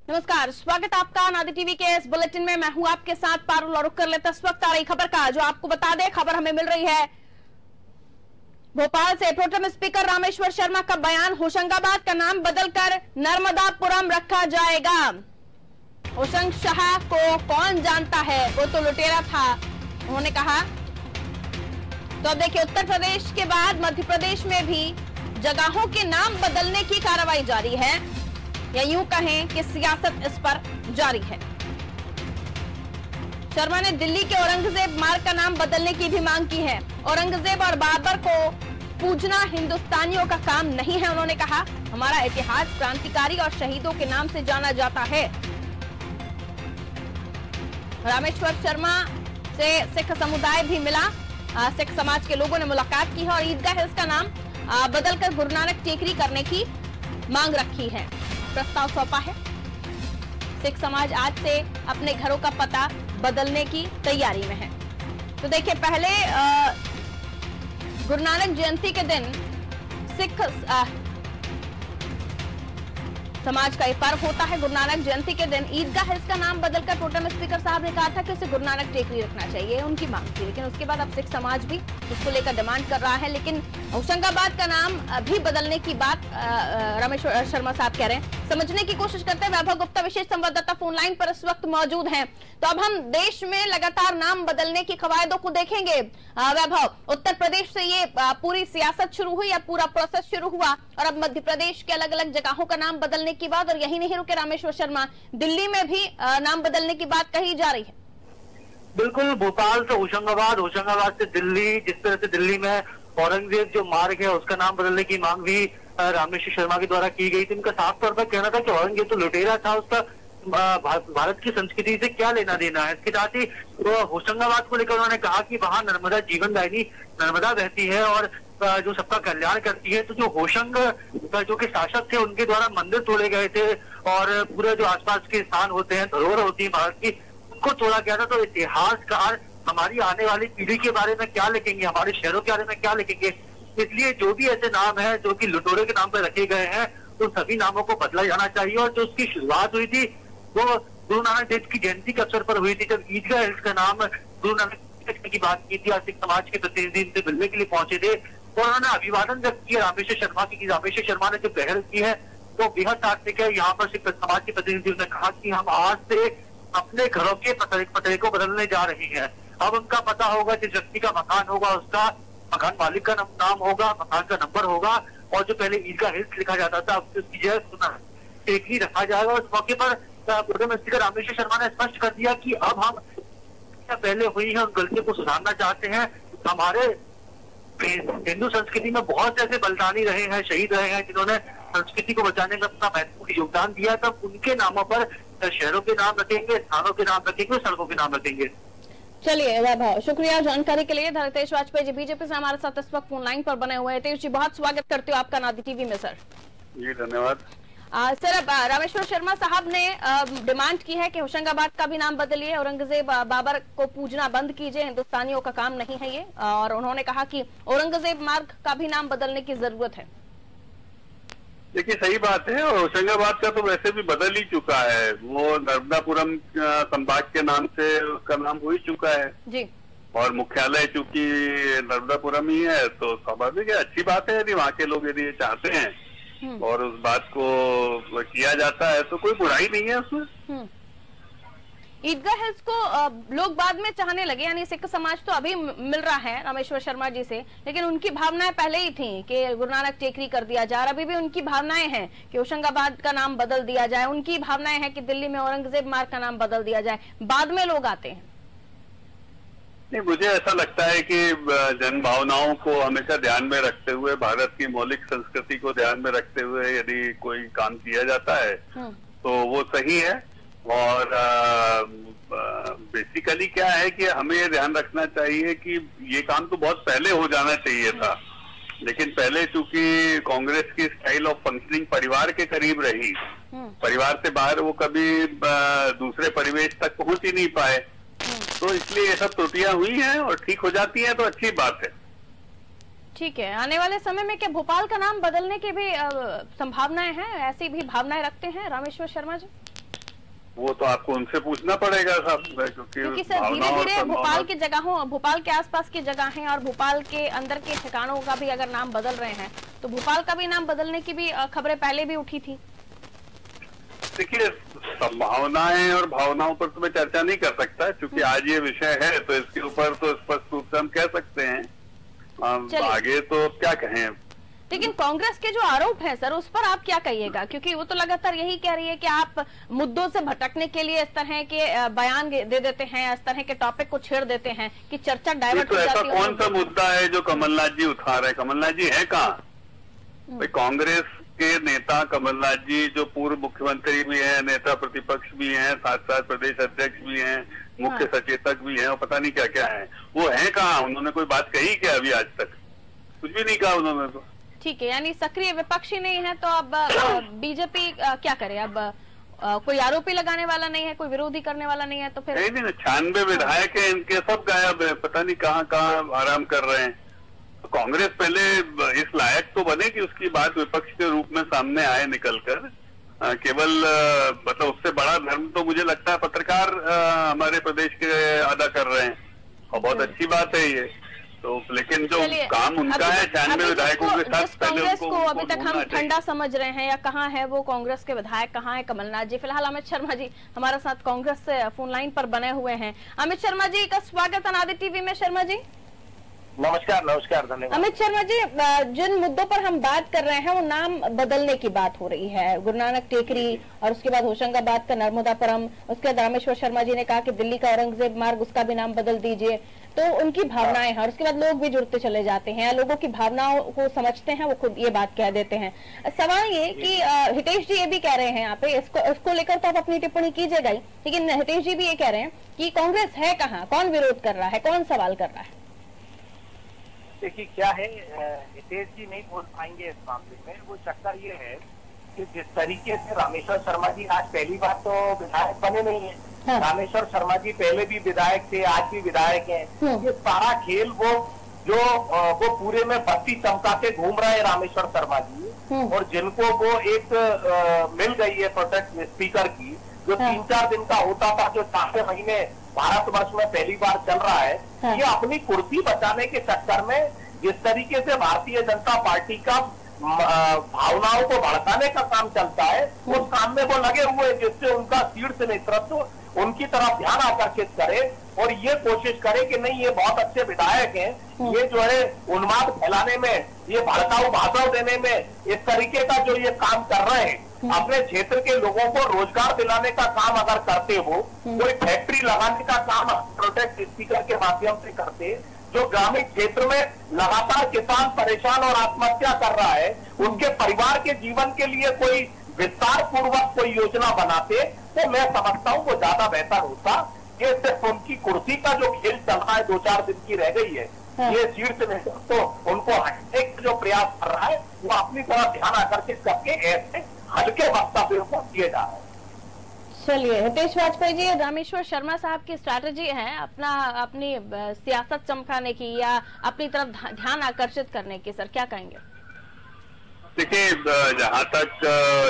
नमस्कार, स्वागत आपका नादी टीवी के इस बुलेटिन में। मैं हूं आपके साथ पारुल और रुक कर लेते इस वक्त आ रही खबर का, जो आपको बता दें। खबर हमें मिल रही है भोपाल से। प्रोटेम स्पीकर रामेश्वर शर्मा का बयान, होशंगाबाद का नाम बदलकर नर्मदापुरम रखा जाएगा। होशंग शाह को कौन जानता है, वो तो लुटेरा था, उन्होंने कहा। तो अब देखिए, उत्तर प्रदेश के बाद मध्य प्रदेश में भी जगहों के नाम बदलने की कार्रवाई जारी है, या यूं कहें कि सियासत इस पर जारी है। शर्मा ने दिल्ली के औरंगजेब मार्ग का नाम बदलने की भी मांग की है। औरंगजेब और बाबर को पूजना हिंदुस्तानियों का काम नहीं है, उन्होंने कहा। हमारा इतिहास क्रांतिकारी और शहीदों के नाम से जाना जाता है। रामेश्वर शर्मा से सिख समुदाय भी मिला, सिख समाज के लोगों ने मुलाकात की है और ईदगाह हिल्स का नाम बदलकर गुरु नानक टेकरी करने की मांग रखी है, प्रस्ताव सौंपा है। सिख समाज आज से अपने घरों का पता बदलने की तैयारी में है। तो देखिए, पहले गुरु नानक जयंती के दिन सिख समाज का एक पर्व होता है। गुरु नानक जयंती के दिन ईदगाह हिल्स का नाम बदलकर प्रोटेम स्पीकर साहब ने कहा था कि उसे गुरु नानक टेकरी रखना चाहिए, उनकी मांग थी। लेकिन उसके बाद अब सिख समाज भी इसको लेकर डिमांड कर रहा है। लेकिन होशंगाबाद का नाम भी बदलने की बात रामेश्वर शर्मा साहब कह रहे हैं। समझने की कोशिश करते हैं। वैभव गुप्ता विशेष संवाददाता फोन लाइन पर इस वक्त मौजूद हैं। तो अब हम देश में लगातार नाम बदलने की कवायदों को देखेंगे। वैभव, उत्तर प्रदेश से ये पूरी सियासत शुरू हुई, या पूरा प्रोसेस शुरू हुआ, और अब मध्य प्रदेश के अलग अलग जगहों का नाम बदलने की बात, और यही नहीं रुके रामेश्वर शर्मा, दिल्ली में भी नाम बदलने की बात कही जा रही है। बिल्कुल, भोपाल से होशंगाबाद, होशंगाबाद से दिल्ली, जिस तरह से दिल्ली में औरंगजेब जो मार्ग है उसका नाम बदलने की मांग भी रामेश्वर शर्मा के द्वारा की गई थी। उनका साफ तौर पर कहना था कि औरंगजेब तो लुटेरा था, उसका भारत की संस्कृति से क्या लेना देना है। इसके साथ ही होशंगाबाद को लेकर उन्होंने कहा कि वहां नर्मदा जीवनदायिनी नर्मदा बहती है और जो सबका कल्याण करती है। तो जो होशंग जो के शासक थे, उनके द्वारा मंदिर तोड़े गए थे और पूरे जो आसपास के स्थान होते हैं, धरोहर होती है भारत की, उनको तोड़ा गया था। तो इतिहासकार हमारी आने वाली पीढ़ी के बारे में क्या लिखेंगे, हमारे शहरों के बारे में क्या लिखेंगे। इसलिए जो भी ऐसे नाम है जो कि लुटेरे के नाम पर रखे गए हैं, तो सभी नामों को बदला जाना चाहिए। और जो उसकी शुरुआत हुई थी वो गुरु नानक देव की जयंती के अवसर पर हुई थी, जब ईदगाह हिल्स का नाम गुरु नानक की बात की थी। सिख समाज के प्रतिनिधि इनसे मिलने के लिए पहुंचे थे और उन्होंने अभिवादन व्यक्त किया रामेश्वर शर्मा की। रामेश्वर शर्मा ने जो पहल की है वो बेहद सार्थक है। यहाँ पर सिख समाज के प्रतिनिधियों ने कहा कि हम आज से अपने घरों के पते को बदलने जा रहे हैं। अब उनका पता होगा, जिस व्यक्ति का मकान होगा उसका मकान मालिक का नाम होगा, मकान का नंबर होगा, और जो पहले ईदगाह हिल्स लिखा जाता था उसकी जगह टेकरी रखा जाएगा। उस मौके पर प्रोटेम स्पीकर रामेश्वर शर्मा ने स्पष्ट कर दिया कि अब हम पहले हुई है उन गलतियों को सुधारना चाहते हैं। हमारे हिंदू संस्कृति में बहुत ऐसे बलिदानी रहे हैं, शहीद रहे हैं, जिन्होंने संस्कृति को बचाने में अपना महत्वपूर्ण योगदान दिया। तब उनके नामों पर शहरों के नाम रखेंगे, स्थानों के नाम रखेंगे, सड़कों के नाम रखेंगे। चलिए वैभव, शुक्रिया जानकारी के लिए। धरतेश वाजपेयी जी बीजेपी से हमारे साथ इस वक्त फोन लाइन पर बने हुए हैं। तेज जी, बहुत स्वागत करते हो आपका नादी टीवी में। सर जी धन्यवाद। सर, अब रामेश्वर शर्मा साहब ने डिमांड की है कि होशंगाबाद का भी नाम बदलिए, औरंगजेब बाबर को पूजना बंद कीजिए, हिंदुस्तानियों का काम नहीं है ये। और उन्होंने कहा कि औरंगजेब मार्ग का भी नाम बदलने की जरूरत है। देखिए, सही बात है, और होशंगाबाद का तो वैसे भी बदल ही चुका है। वो नर्मदापुरम संभाग के नाम से उसका नाम हो ही चुका है जी, और मुख्यालय चूंकि नर्मदापुरम ही है, तो स्वाभाविक है, अच्छी बात है। यदि वहाँ के लोग यदि ये चाहते हैं और उस बात को किया जाता है तो कोई बुराई नहीं है उसमें। ईदगाह हिल्स को लोग बाद में चाहने लगे, यानी सिख समाज तो अभी मिल रहा है रामेश्वर शर्मा जी से, लेकिन उनकी भावनाएं पहले ही थी कि गुरु नानक टेकरी कर दिया जाए। अभी भी उनकी भावनाएं हैं कि होशंगाबाद का नाम बदल दिया जाए, उनकी भावनाएं हैं कि दिल्ली में औरंगजेब मार्ग का नाम बदल दिया जाए। बाद में लोग आते हैं। नहीं, मुझे ऐसा लगता है कि जन भावनाओं को हमेशा ध्यान में रखते हुए, भारत की मौलिक संस्कृति को ध्यान में रखते हुए यदि कोई काम किया जाता है तो वो सही है। और बेसिकली क्या है कि हमें ये ध्यान रखना चाहिए कि ये काम तो बहुत पहले हो जाना चाहिए था, लेकिन पहले चूंकि कांग्रेस की स्टाइल ऑफ फंक्शनिंग परिवार के करीब रही, परिवार से बाहर वो कभी दूसरे परिवेश तक पहुंच ही नहीं पाए, तो इसलिए ये सब त्रुटियां हुई हैं और ठीक हो जाती हैं तो अच्छी बात है। ठीक है, आने वाले समय में क्या भोपाल का नाम बदलने की भी संभावनाएं हैं? ऐसी भी भावनाएं रखते हैं रामेश्वर शर्मा जी? वो तो आपको उनसे पूछना पड़ेगा साहब, क्योंकि सर धीरे धीरे भोपाल की जगहों, भोपाल के आसपास की जगह हैं और भोपाल के अंदर के ठिकानों का भी अगर नाम बदल रहे हैं तो भोपाल का भी नाम बदलने की भी खबरें पहले भी उठी थी। देखिए, संभावनाएं और भावनाओं पर तो मैं चर्चा नहीं कर सकता, क्योंकि आज ये विषय है तो इसके ऊपर तो स्पष्ट रूप से हम कह सकते हैं, आगे तो क्या कहें। लेकिन कांग्रेस के जो आरोप है सर, उस पर आप क्या कहिएगा? क्योंकि वो तो लगातार यही कह रही है कि आप मुद्दों से भटकने के लिए इस तरह के बयान दे देते हैं, इस तरह के टॉपिक को छेड़ देते हैं कि चर्चा डाइवर्ट हो जाती है। ऐसा कौन सा मुद्दा है जो कमलनाथ जी उठा रहे हैं? कमलनाथ जी है कहाँ? भाई कांग्रेस के नेता कमलनाथ जी जो पूर्व मुख्यमंत्री भी हैं, नेता प्रतिपक्ष भी हैं, साथ साथ प्रदेश अध्यक्ष भी हैं, मुख्य सचेतक भी हैं और पता नहीं क्या क्या है, वो है कहाँ? उन्होंने कोई बात कही क्या अभी आज तक? कुछ भी नहीं कहा उन्होंने तो। ठीक है, यानी सक्रिय विपक्षी नहीं है तो अब बीजेपी क्या करे? अब कोई आरोपी लगाने वाला नहीं है, कोई विरोधी करने वाला नहीं है, तो फिर नहीं 96 विधायक है इनके, सब गायब है, पता नहीं कहाँ कहाँ आराम कर रहे हैं। तो कांग्रेस पहले इस लायक तो बने कि उसकी बात विपक्ष के रूप में सामने आए निकलकर। केवल मतलब उससे बड़ा धर्म तो मुझे लगता है पत्रकार हमारे प्रदेश के अदा कर रहे हैं और बहुत अच्छी बात है ये तो। लेकिन जो काम उनका है 96 विधायकों के साथ, कांग्रेस को अभी तक हम ठंडा समझ रहे हैं या कहाँ है वो कांग्रेस के विधायक, कहाँ है कमलनाथ जी? फिलहाल अमित शर्मा जी हमारे साथ कांग्रेस से फोन लाइन पर बने हुए हैं। अमित शर्मा जी का स्वागत है नादिर टीवी में। शर्मा जी नमस्कार। नमस्कार, धन्यवाद। अमित शर्मा जी, जिन मुद्दों पर हम बात कर रहे हैं वो नाम बदलने की बात हो रही है। गुरु नानक टेकरी और उसके बाद होशंगाबाद का नर्मदापुरम, उसके बाद रामेश्वर शर्मा जी ने कहा कि दिल्ली का औरंगजेब मार्ग, उसका भी नाम बदल दीजिए। तो उनकी भावनाएं हैं और उसके बाद लोग भी जुड़ते चले जाते हैं, लोगों की भावनाओं को समझते हैं, वो खुद ये बात कह देते हैं। सवाल ये कि हितेश जी ये भी कह रहे हैं यहाँ पे, इसको लेकर तो आप अपनी टिप्पणी कीजिएगा ही, लेकिन हितेश जी भी ये कह रहे हैं कि कांग्रेस है कहाँ, कौन विरोध कर रहा है, कौन सवाल कर रहा है? देखिए क्या है, हितेश जी नहीं बोल पाएंगे इस मामले में। वो चक्कर ये है कि जिस तरीके से रामेश्वर शर्मा जी आज पहली बार तो विधायक बने नहीं है। हाँ। रामेश्वर शर्मा जी पहले भी विधायक थे, आज भी विधायक हैं। ये सारा खेल वो पूरे में बत्ती चमकाते घूम रहे हैं रामेश्वर शर्मा जी, और जिनको वो एक मिल गई है प्रोटेक्ट स्पीकर की, जो 3-4 दिन का होता था, जो 4 महीने भारतवर्ष में पहली बार चल रहा है। हाँ। ये अपनी कुर्सी बचाने के चक्कर में जिस तरीके से भारतीय जनता पार्टी का भावनाओं को भड़काने का काम चलता है, उस काम में वो लगे हुए, जिससे उनका शीर्ष नेतृत्व उनकी तरफ ध्यान आकर्षित करे और ये कोशिश करे कि नहीं ये बहुत अच्छे विधायक हैं, ये जो है उन्माद फैलाने में, ये भड़काऊ भाषण देने में, इस तरीके का जो ये काम कर रहे हैं, अपने क्षेत्र के लोगों को रोजगार दिलाने का काम अगर करते हो, कोई फैक्ट्री लगाने का काम प्रोटेक्ट स्पीकर के माध्यम से करते, जो ग्रामीण क्षेत्र में लगातार किसान परेशान और आत्महत्या कर रहा है, उनके परिवार के जीवन के लिए कोई विस्तार पूर्वक कोई योजना बनाते, तो मैं समझता हूं वो ज्यादा बेहतर होता। ये सिर्फ उनकी कुर्सी का जो खेल चल रहा है, 2-4 दिन की रह गई है, ये शीर्ष में तो उनको हटने का जो प्रयास कर रहा है, वो अपनी तरफ ध्यान आकर्षित करके ऐसे हल्के वक्तव्यों को किए जा रहे हैं। चलिए, हितेश वाजपेयी जी, रामेश्वर शर्मा साहब की स्ट्रैटेजी है अपनी सियासत चमकाने की या अपनी तरफ ध्यान आकर्षित करने की, सर क्या कहेंगे? देखिए, जहां तक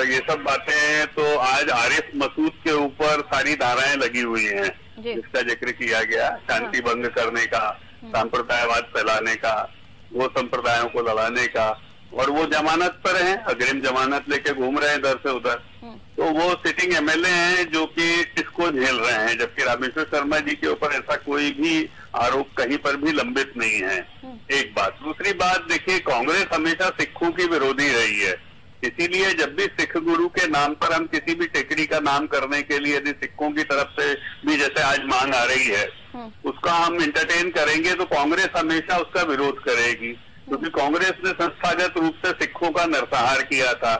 ये सब बातें हैं तो आज आरिफ मसूद के ऊपर सारी धाराएं लगी हुई हैं, जिसका जिक्र किया गया, शांति भंग करने का, सांप्रदायवाद फैलाने का, वो संप्रदायों को लड़ाने का, और वो जमानत पर हैं, अग्रिम जमानत लेके घूम रहे हैं इधर से उधर। तो वो सिटिंग एमएलए हैं जो कि इसको झेल रहे हैं, जबकि रामेश्वर शर्मा जी के ऊपर ऐसा कोई भी आरोप कहीं पर भी लंबित नहीं है। एक बात। दूसरी बात, देखिए कांग्रेस हमेशा सिखों की विरोधी रही है, इसीलिए जब भी सिख गुरु के नाम पर हम किसी भी टेकरी का नाम करने के लिए यदि सिखों की तरफ से भी जैसे आज मांग आ रही है, उसका हम इंटरटेन करेंगे तो कांग्रेस हमेशा उसका विरोध करेगी, क्योंकि कांग्रेस ने संस्थागत रूप से सिखों का नरसंहार किया था।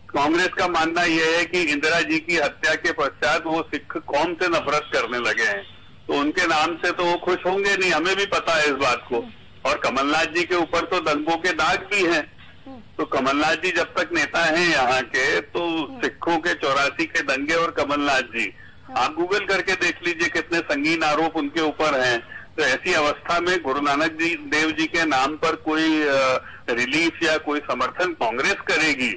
कांग्रेस का मानना यह है कि इंदिरा जी की हत्या के पश्चात वो सिख कौम से नफरत करने लगे हैं, तो उनके नाम से तो वो खुश होंगे नहीं, हमें भी पता है इस बात को। और कमलनाथ जी के ऊपर तो दंगों के दाग भी हैं, तो कमलनाथ जी जब तक नेता हैं यहाँ के, तो सिखों के 84 के दंगे और कमलनाथ जी, आप गूगल करके देख लीजिए कितने संगीन आरोप उनके ऊपर हैं। तो ऐसी अवस्था में गुरु नानक देव जी के नाम पर कोई रिलीफ या कोई समर्थन कांग्रेस करेगी,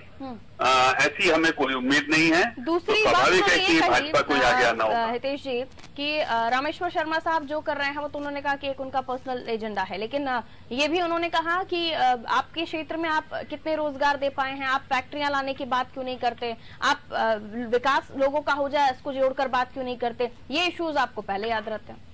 ऐसी हमें कोई उम्मीद नहीं है। दूसरी तो स्वाभाविक है कि भाजपा कोई आगे आना होगा। हितेश जी कि रामेश्वर शर्मा साहब जो कर रहे हैं वो तो उन्होंने कहा कि एक उनका पर्सनल एजेंडा है, लेकिन ये भी उन्होंने कहा कि आपके क्षेत्र में आप कितने रोजगार दे पाए हैं, आप फैक्ट्रियां लाने की बात क्यों नहीं करते, आप विकास लोगों का हो जाए इसको जोड़कर बात क्यों नहीं करते, ये इश्यूज आपको पहले याद रहते हैं?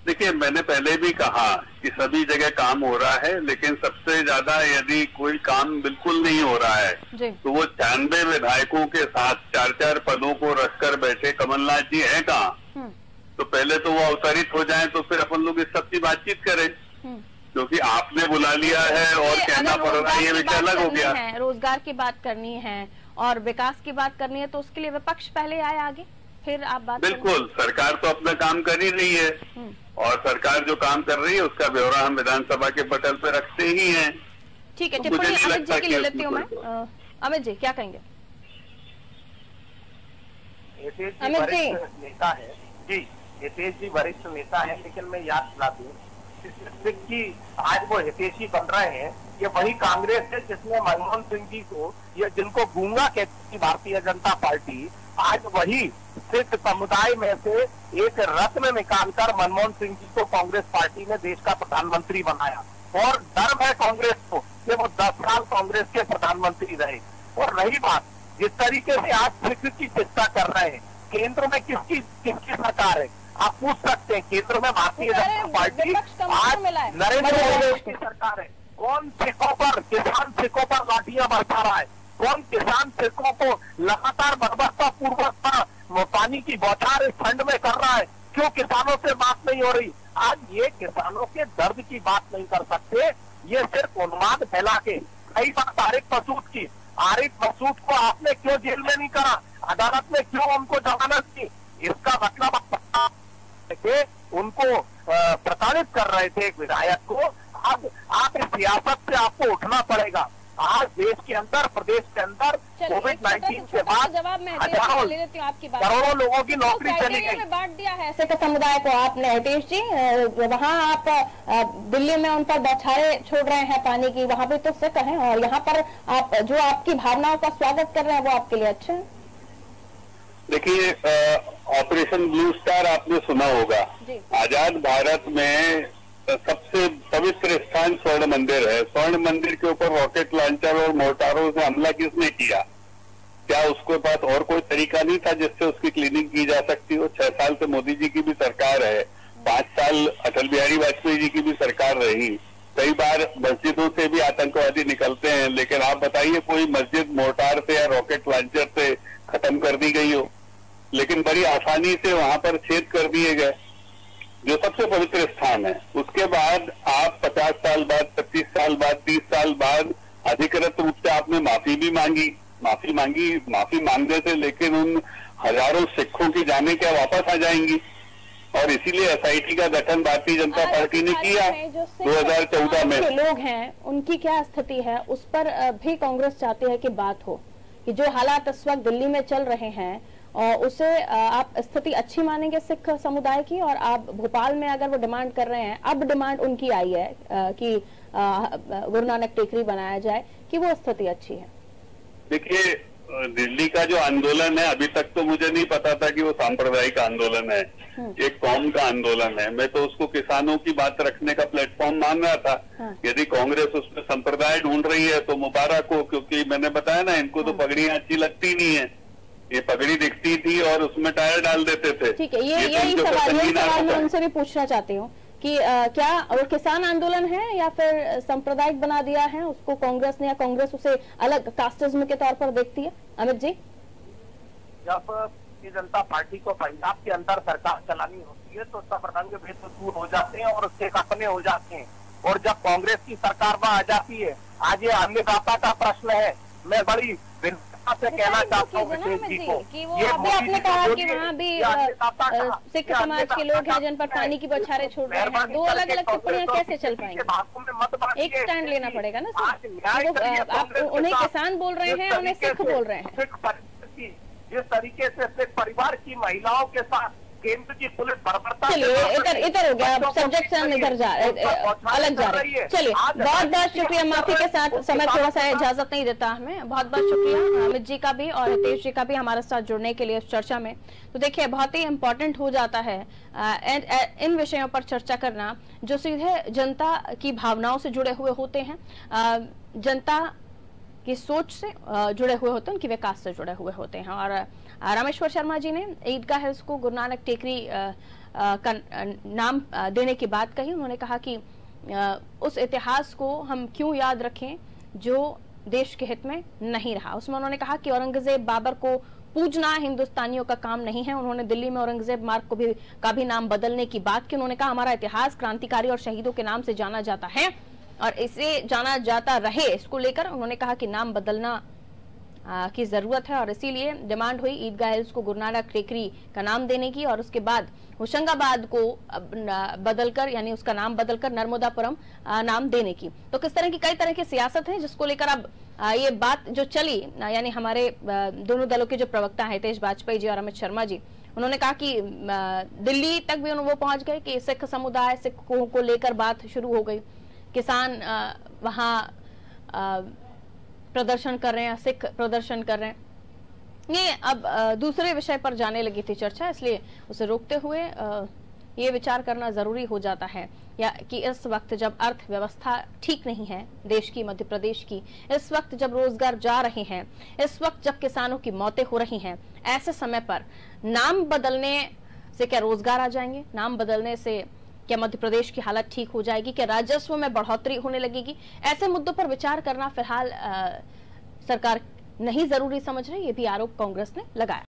देखिए, मैंने पहले भी कहा कि सभी जगह काम हो रहा है, लेकिन सबसे ज्यादा यदि कोई काम बिल्कुल नहीं हो रहा है तो वो 96 विधायकों के साथ 4-4 पदों को रखकर बैठे कमलनाथ जी हैं कहाँ? तो पहले तो वो अवतरित हो जाएं तो फिर अपन लोग इस सब की बातचीत करें, क्योंकि आपने बुला लिया है और कहना पड़ रहा है, ये विषय अलग हो गया। रोजगार की बात करनी है और विकास की बात करनी है तो उसके लिए विपक्ष पहले आए आगे, फिर आप बात। बिल्कुल, सरकार तो अपना काम कर ही रही है और सरकार जो काम कर रही है उसका ब्यौरा हम विधानसभा के पटल पे रखते ही हैं। ठीक है, टिप्पणी अमित जी की ले लेती हूँ मैं। अमित जी क्या कहेंगे? अमित जी नेता है जी, हितेश जी वरिष्ठ नेता है, लेकिन मैं याद दिला दूं कि आज वो हितेश जी बन रहे हैं, ये वही कांग्रेस है जिसने मनमोहन सिंह जी को, ये जिनको गूंगा कहती थी भारतीय जनता पार्टी, आज वही सिख समुदाय में से एक रत्न निकालकर मनमोहन सिंह जी को कांग्रेस पार्टी ने देश का प्रधानमंत्री बनाया और गर्व है कांग्रेस को कि वो 10 साल कांग्रेस के प्रधानमंत्री रहे। और रही बात जिस तरीके से आज सिख की चिंता कर रहे हैं, केंद्र में किसकी सरकार है आप पूछ सकते हैं। केंद्र में भारतीय जनता पार्टी आज नरेंद्र मोदी की सरकार है। कौन सिखों पर, किसान सिखों पर लाठियां बरसा रहा है? कौन किसान सिखों को लगातार बर्बरता पूर्वक पानी की बौछार इस ठंड में कर रहा है? क्यों किसानों से बात नहीं हो रही? आज ये किसानों के दर्द की बात नहीं कर सकते, ये सिर्फ उन्माद फैला के। कई बात आरिफ मसूद की, आरिफ मसूद को आपने क्यों जेल में नहीं करा, अदालत में क्यों उनको जमानत की? इसका मतलब उनको प्रताड़ित कर रहे थे एक विधायक को। अब आप इस सियासत से आपको उठना पड़ेगा। आज देश के अंदर, प्रदेश के अंदर कोविड-19 के बाद हजारों करोड़ों लोगों की नौकरी चली गई। बांट दिया है सिख समुदाय को आपने हितेश जी, वहाँ आप दिल्ली में उन पर बौछारें छोड़ रहे हैं पानी की, वहाँ भी तो सिख हैं और यहाँ पर आप जो आपकी भावनाओं का स्वागत कर रहे हैं वो आपके लिए अच्छा है। देखिए, ऑपरेशन ब्लू स्टार आपने सुना होगा। आजाद भारत में सबसे पवित्र स्थान स्वर्ण मंदिर है। स्वर्ण मंदिर के ऊपर रॉकेट लॉन्चर और मोर्टारों से हमला किसने किया? क्या उसके पास और कोई तरीका नहीं था जिससे उसकी क्लीनिंग की जा सकती हो? 6 साल से मोदी जी की भी सरकार है, 5 साल अटल बिहारी वाजपेयी जी की भी सरकार रही। कई बार मस्जिदों से भी आतंकवादी निकलते हैं, लेकिन आप बताइए कोई मस्जिद मोर्टार से या रॉकेट लॉन्चर से खत्म कर दी गई हो? लेकिन बड़ी आसानी से वहां पर छेद कर दिए गए, जो सबसे पवित्र स्थान है। उसके बाद आप 50 साल बाद, 25 साल बाद, 30 साल बाद अधिकृत रूप से आपने माफी भी मांगी। माफी मांगने से लेकिन उन हजारों सिखों की जाने क्या वापस आ जाएंगी? और इसीलिए एसआईटी का गठन भारतीय जनता पार्टी ने किया 2014 में। लोग हैं उनकी क्या स्थिति है उस पर भी कांग्रेस चाहती है कि बात हो, कि जो हालात इस वक्त दिल्ली में चल रहे हैं और उसे आप स्थिति अच्छी मानेंगे सिख समुदाय की, और आप भोपाल में अगर वो डिमांड कर रहे हैं, अब डिमांड उनकी आई है कि गुरु नानक टेकरी बनाया जाए, कि वो स्थिति अच्छी है? देखिए, दिल्ली का जो आंदोलन है, अभी तक तो मुझे नहीं पता था कि वो सांप्रदायिक आंदोलन है, एक कौम का आंदोलन है। मैं तो उसको किसानों की बात रखने का प्लेटफॉर्म मान रहा था। यदि कांग्रेस उसमें संप्रदाय ढूंढ रही है तो मुबारक हो, क्योंकि मैंने बताया ना, इनको तो पगड़ियां अच्छी लगती नहीं है। ये पगड़ी दिखती थी और उसमें टायर डाल देते थे। ठीक है, यही सवाल मैं उनसे भी पूछना चाहती हूँ कि क्या वो किसान आंदोलन है या फिर सांप्रदायिक बना दिया है उसको कांग्रेस ने, या कांग्रेस उसे अलग कास्टिज्म के तौर पर देखती है? अमित जी, जब भारतीय जनता पार्टी को पंजाब के अंदर सरकार चलानी होती है तो सब रंग भेद दूर हो जाते हैं और उसके अपने हो जाते हैं, और जब कांग्रेस की सरकार वहां आ जाती है, आज ये अन्नदाता का प्रश्न है। मैं बड़ी से कहना चाहता हूँ विशेष जी को, ये आपने कहा कि वहाँ भी सिख समाज के लोग हैं जिन पर पानी की बौछारें छोड़ रहे हैं, दो अलग अलग टिप्पणियां कैसे चल पाएंगी? एक स्टैंड लेना पड़ेगा ना सर। आप उन्हें किसान बोल रहे हैं, उन्हें सिख बोल रहे हैं। जिस तरीके से सिख परिवार की महिलाओं के साथ केंद्र की पुलिस बर्बरता। चलिए इधर हो गया सब्जेक्ट से हम इधर अलग जा रहे हैं। चलिए बहुत बहुत शुक्रिया, माफी के साथ समय थोड़ा सा इजाजत नहीं देता हमें। बहुत बहुत शुक्रिया अमित जी का भी और हितेश जी का भी हमारे साथ जुड़ने के लिए इस चर्चा में। तो देखिए बहुत ही इम्पोर्टेंट हो जाता है इन विषयों पर चर्चा करना जो सीधे जनता की भावनाओं से जुड़े हुए होते हैं, जनता की सोच से जुड़े हुए होते हैं, उनकी विकास से जुड़े हुए होते हैं। और रामेश्वर शर्मा जी ने ईदगाह हिल्स को गुरु नानक टेकरी का नाम देने की बात कही। उन्होंने कहा कि उस इतिहास को हम क्यों याद रखें जो देश के हित में नहीं रहा। उसमें उन्होंने कहा कि औरंगजेब बाबर को पूजना हिंदुस्तानियों का काम नहीं है। उन्होंने दिल्ली में औरंगजेब मार्ग को का भी नाम बदलने की बात की। उन्होंने कहा हमारा इतिहास क्रांतिकारी और शहीदों के नाम से जाना जाता है और इसे जाना जाता रहे। इसको लेकर उन्होंने कहा कि नाम बदलना की जरूरत है और इसीलिए डिमांड हुई ईदगाह हिल्स को गुरु नानक टेकरी का नाम देने की और उसके बाद होशंगाबाद को बदलकर यानी उसका नाम बदलकर नर्मदापुरम नाम देने की। तो किस तरह की कई तरह की सियासत है जिसको लेकर अब ये बात जो चली, यानी हमारे दोनों दलों के जो प्रवक्ता हैं हितेश वाजपेयी जी और अमित शर्मा जी, उन्होंने कहा कि दिल्ली तक भी वो पहुंच गए कि सिख समुदाय सिखों को लेकर बात शुरू हो गई। किसान वहां प्रदर्शन कर रहे हैं, सिख प्रदर्शन कर रहे हैं। ये अब दूसरे विषय पर जाने लगी थी चर्चा, इसलिए उसे रोकते हुए ये विचार करना जरूरी हो जाता है या कि इस वक्त जब अर्थव्यवस्था ठीक नहीं है देश की, मध्य प्रदेश की, इस वक्त जब रोजगार जा रहे हैं, इस वक्त जब किसानों की मौतें हो रही हैं, ऐसे समय पर नाम बदलने से क्या रोजगार आ जाएंगे? नाम बदलने से क्या मध्य प्रदेश की हालत ठीक हो जाएगी? क्या राजस्व में बढ़ोतरी होने लगेगी? ऐसे मुद्दों पर विचार करना फिलहाल सरकार नहीं जरूरी समझ रही, ये भी आरोप कांग्रेस ने लगाया।